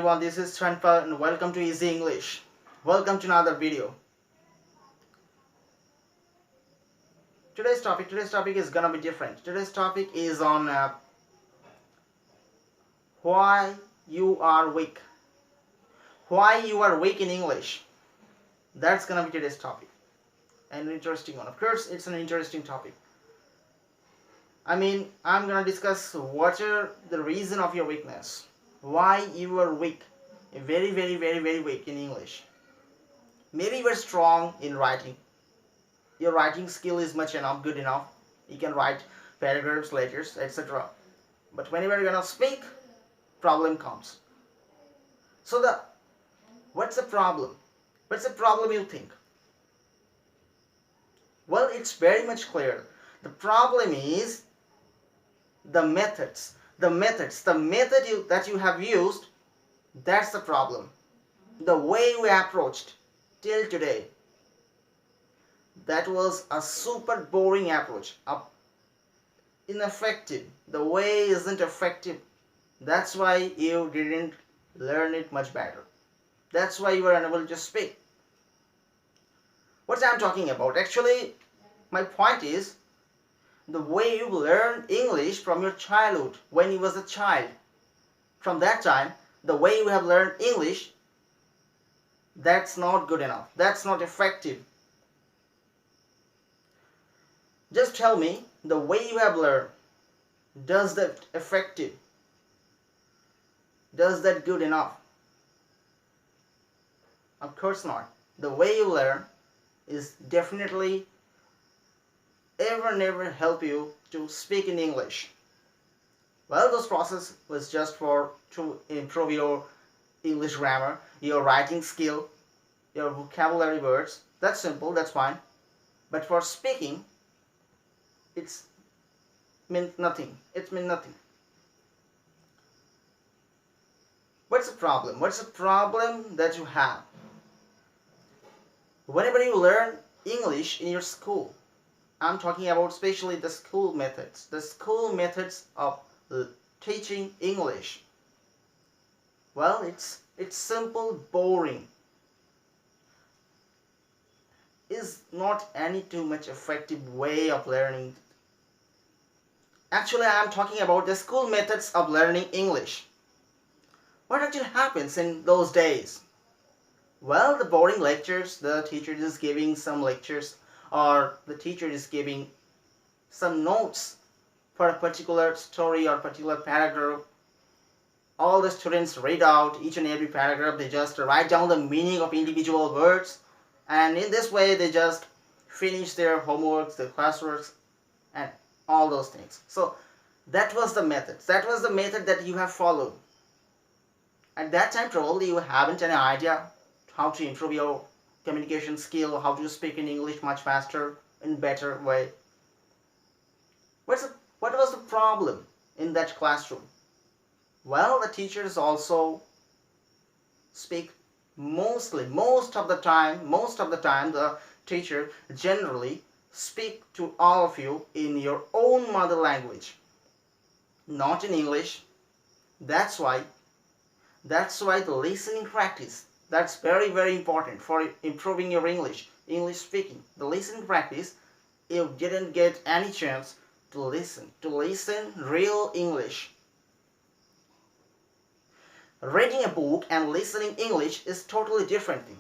everyone, this is Chanpa and welcome to Easy English. Welcome to another video. Today's topic is gonna be different. Today's topic is on why you are weak. Why you are weak in English. That's gonna be today's topic. An interesting one. Of course, it's an interesting topic. I'm gonna discuss what are the reason of your weakness. Why you are weak. Very weak in English. Maybe you are strong in writing. Your writing skill is good enough. You can write paragraphs, letters, etc. But whenever you're gonna speak, problem comes. So what's the problem? What's the problem you think? Well, it's very much clear. The problem is the methods. The method that you have used, that's the problem. The way we approached till today, that was a super boring approach, ineffective. The way isn't effective. That's why you didn't learn it much better. That's why you were unable to speak. What I'm talking about, actually, my point is the way you learn English from your childhood, when you was a child. From that time, the way you have learned English, that's not good enough. That's not effective. Just tell me, the way you have learned, does that effective? Does that good enough? Of course not. The way you learn is definitely never help you to speak in English. Well, this process was just to improve your English grammar, your writing skill, your vocabulary words. That's simple, that's fine. But for speaking, it meant nothing. What's the problem? What's the problem that you have? Whenever you learn English in your school, I'm talking about especially the school methods. The school methods of teaching English. Well, it's simple, boring. Is not any too much effective way of learning. Actually, I'm talking about the school methods of learning English. What actually happens in those days? Well, the boring lectures, the teacher is giving some lectures, or the teacher is giving some notes for a particular story or particular paragraph. All the students read out each and every paragraph. They just write down the meaning of individual words, and in this way they just finish their homeworks, their classworks, and all those things. So that was the method. That was the method that you have followed. At that time, probably you haven't any idea how to improve your communication skill, how to speak in English much faster, in better way. What was the problem in that classroom? Well, the teachers also speak most of the time the teacher generally speak to all of you in your own mother language, not in English. That's why the listening practice, that's very important for improving your English speaking. The listening practice, you didn't get any chance to listen real English. Reading a book and listening English is totally different thing.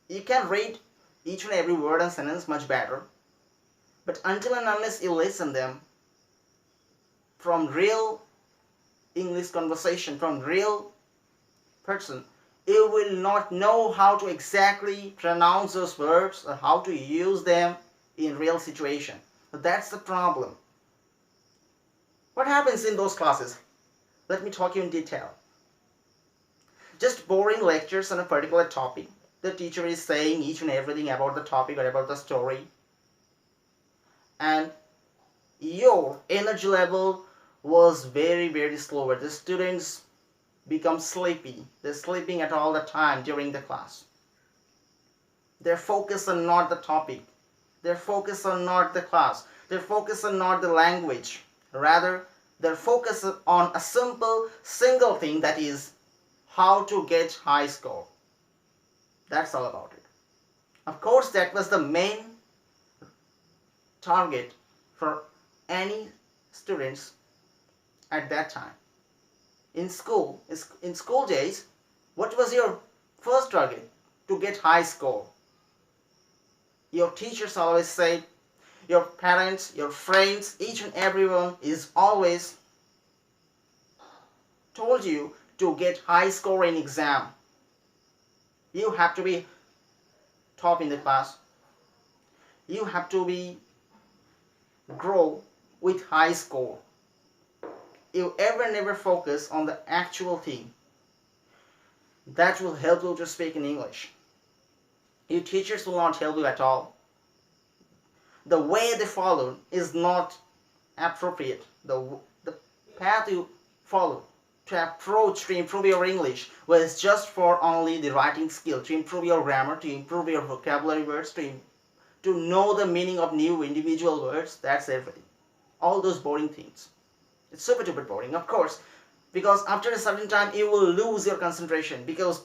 You can read each and every word and sentence much better, but until and unless you listen them from real English conversation, from real person, you will not know how to exactly pronounce those words or how to use them in real situation. That's the problem. What happens in those classes? Let me talk you in detail. Just boring lectures on a particular topic. The teacher is saying each and everything about the topic or about the story, and your energy level was very slower. The students become sleepy. They're sleeping at all the time during the class. Their focus on not the topic. Their focus on not the class. Their focus on not the language. Rather, their focus on a single thing, that is how to get high score. That's all about it. Of course, that was the main target for any students at that time. In school days, what was your first target? To get high score. Your teachers always say, your parents, your friends, each and everyone is always told you to get high score in exam. You have to be top in the class. You have to be grow with high score. You ever never focus on the actual thing that will help you to speak in English. Your teachers will not help you at all. The way they follow is not appropriate. The path you follow to approach to improve your English was just for only the writing skill, to improve your grammar, to improve your vocabulary words, to know the meaning of new individual words. That's everything. All those boring things. It's super duper boring, of course, because after a certain time you will lose your concentration because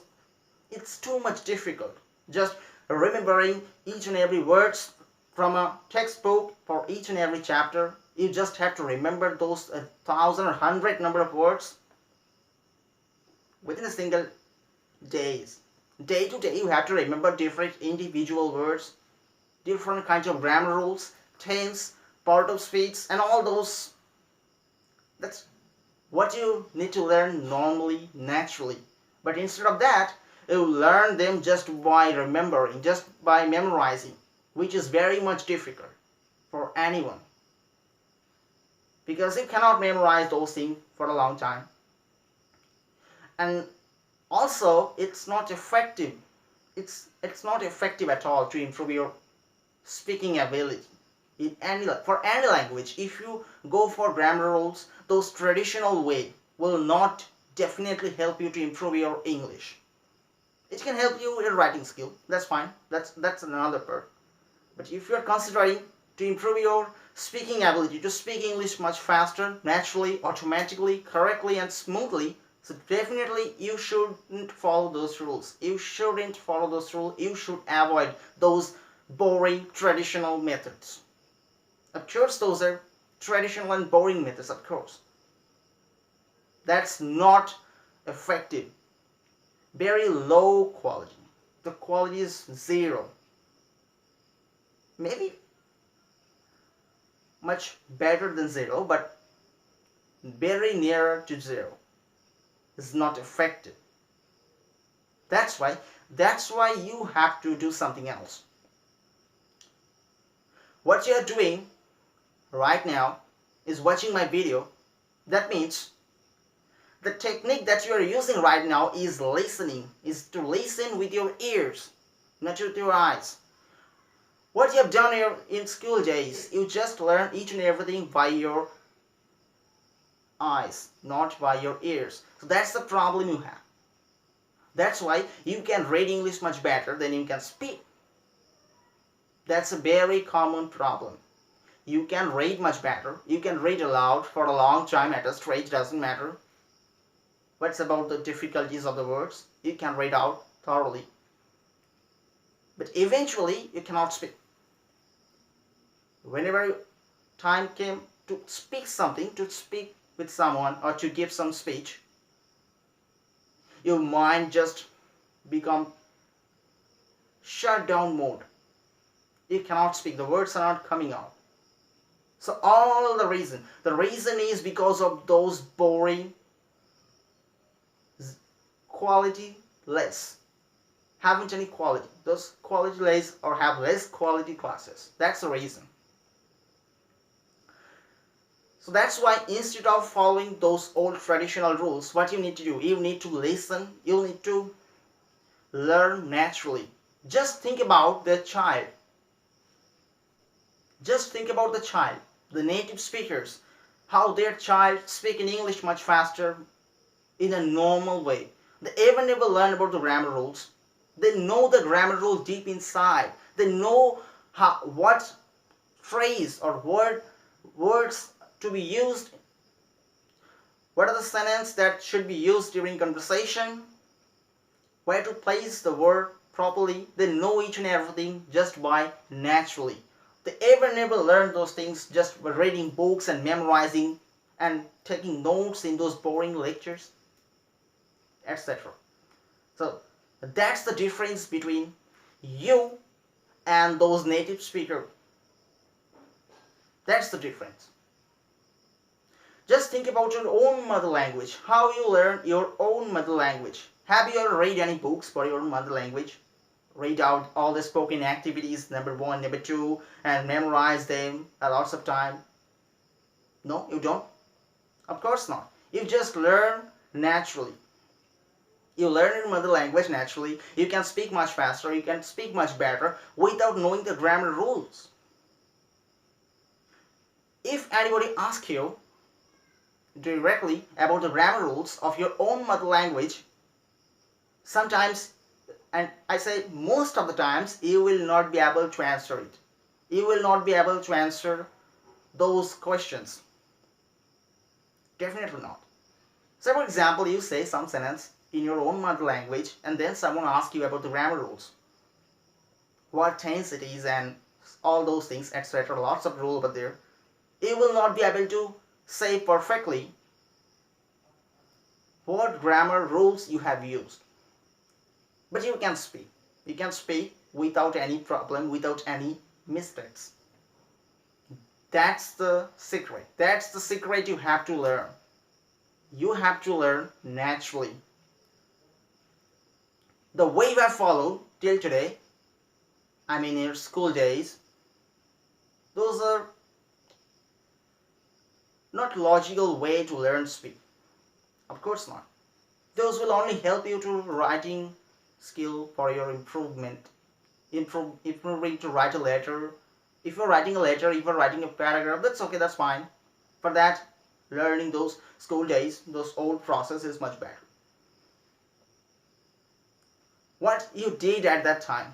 it's too much difficult. Just remembering each and every words from a textbook for each and every chapter. You just have to remember those 1,000 or 100 number of words within a single days. Day to day you have to remember different individual words, different kinds of grammar rules, tense, part of speech, and all those. That's what you need to learn normally, naturally. But instead of that, you learn them just by remembering, just by memorizing, which is very much difficult for anyone. Because you cannot memorize those things for a long time. And also, it's not effective. It's not effective at all to improve your speaking ability. For any language, if you go for grammar rules, those traditional way will not definitely help you to improve your English. It can help you in writing skill. That's fine. That's another part. But if you're considering to improve your speaking ability, to speak English much faster, naturally, automatically, correctly, and smoothly, so definitely you shouldn't follow those rules. You shouldn't follow those rules. You should avoid those boring traditional methods. Of course, those are traditional and boring methods, of course. That's not effective. Very low quality. The quality is zero. Maybe much better than zero, but very nearer to zero. It's not effective. That's why you have to do something else. What you're doing right now is watching my video. That means the technique that you are using right now is listening, is to listen with your ears, not with your eyes. What you have done in school days, you just learn each and everything by your eyes, not by your ears. So that's the problem you have. That's why you can read English much better than you can speak. That's a very common problem. You can read much better. You can read aloud for a long time at a stretch, doesn't matter. What's about the difficulties of the words? You can read out thoroughly. But eventually, you cannot speak. Whenever time came to speak something, to speak with someone or to give some speech, your mind just become shut down mode. You cannot speak. The words are not coming out. So all the reason is because of those boring, quality less, haven't any quality. Those quality less or have less quality classes. That's the reason. So that's why instead of following those old traditional rules, what you need to do, you need to listen, you need to learn naturally. Just think about the child. Just think about the child, the native speakers, how their child speak in English much faster in a normal way. They even never learn about the grammar rules. They know the grammar rule deep inside. They know what phrase or words to be used. What are the sentences that should be used during conversation? where to place the word properly. They know each and everything just by naturally. They ever never learn those things just by reading books and memorizing and taking notes in those boring lectures, etc. So that's the difference between you and those native speakers. That's the difference. Just think about your own mother language, how you learn your own mother language. Have you ever read any books for your mother language? Read out all the spoken activities, number 1, number 2, and memorize them a lots of time? No, you don't? Of course not. You just learn naturally. You learn your mother language naturally. You can speak much faster, you can speak much better without knowing the grammar rules. If anybody asks you directly about the grammar rules of your own mother language, sometimes, and I say most of the times, you will not be able to answer it. You will not be able to answer those questions. Definitely not. So for example, you say some sentence in your own mother language and then someone asks you about the grammar rules, what tense it is and all those things, etc. Lots of rules over there. You will not be able to say perfectly what grammar rules you have used. But you can speak. You can speak without any problem, without any mistakes. That's the secret. That's the secret you have to learn. You have to learn naturally. The way you have followed till today, I mean in your school days, those are not logical way to learn speak. Of course not. Those will only help you to writing skill for your improvement. Improving to write a letter. If you're writing a letter, if you're writing a paragraph, that's okay, that's fine. For that, learning those school days, those old process is much better. What you did at that time,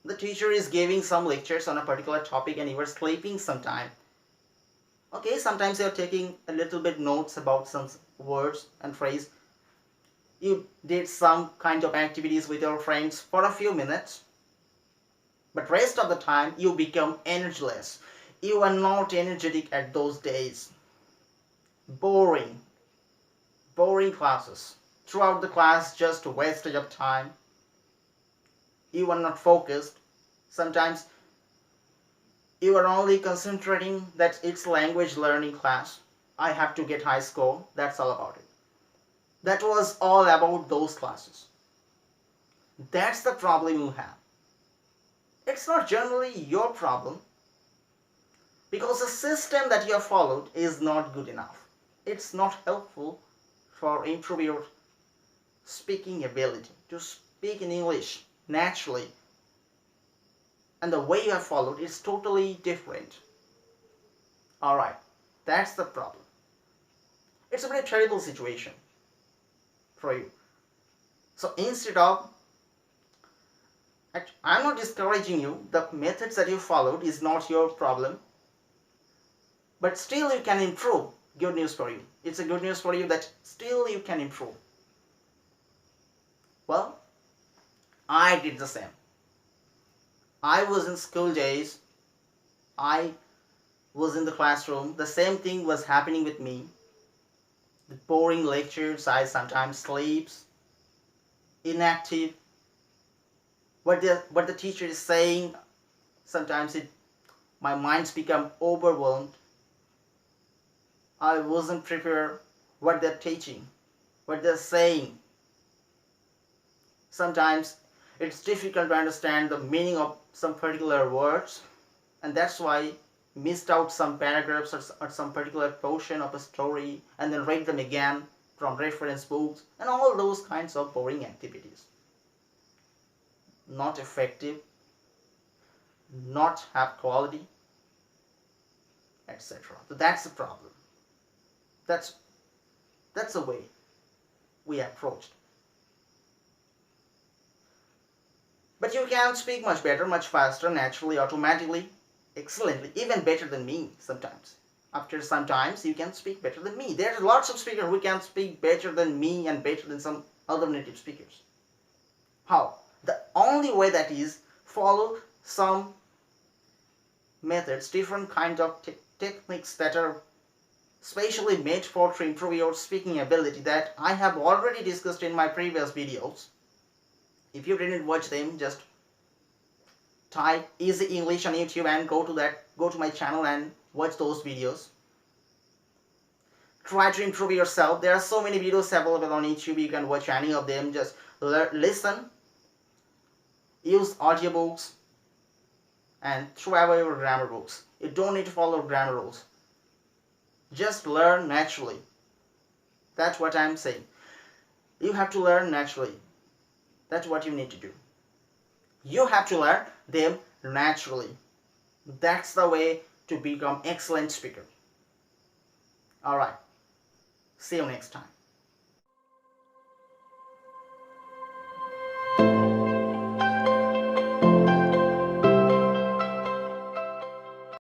the teacher is giving some lectures on a particular topic and you were sleeping sometime. Okay, sometimes you're taking a little bit notes about some words and phrase. You did some kind of activities with your friends for a few minutes. But rest of the time you become energyless. You are not energetic at those days. Boring classes. Throughout the class, just wastage of time. You are not focused. Sometimes you are only concentrating that it's language learning class. I have to get high score. That's all about it. That was all about those classes. That's the problem you have. It's not generally your problem, because the system that you have followed is not good enough. It's not helpful for improving your speaking ability, to speak in English naturally. And the way you have followed is totally different. Alright, that's the problem. It's a very terrible situation for you. So instead of, I'm not discouraging you, the methods that you followed is not your problem, but still you can improve. Good news for you. It's a good news for you that still you can improve. Well, I did the same. I was in school days, I was in the classroom, the same thing was happening with me. The boring lectures, I sometimes sleeps, inactive. What the teacher is saying, sometimes my mind's become overwhelmed. I wasn't prepared what they're teaching, what they're saying. Sometimes it's difficult to understand the meaning of some particular words, and that's why missed out some paragraphs or some particular portion of a story and then read them again from reference books and all those kinds of boring activities. Not effective, not have quality, etc. So that's the problem. That's the way we approached. But you can speak much better, much faster, naturally, automatically, excellently, even better than me sometimes. After some times, you can speak better than me. There are lots of speakers who can speak better than me and better than some other native speakers. How? The only way that is follow some methods, different kinds of techniques that are specially made to improve your speaking ability that I have already discussed in my previous videos. If you didn't watch them, just type Easy English on YouTube and go to my channel and watch those videos. Try to improve yourself. There are so many videos available on YouTube. You can watch any of them. Just listen, use audiobooks, and throw away your grammar books. You don't need to follow grammar rules. Just learn naturally. That's what I'm saying. You have to learn naturally. That's what you need to do. You have to learn them naturally. That's the way to become excellent speaker. Alright. See you next time.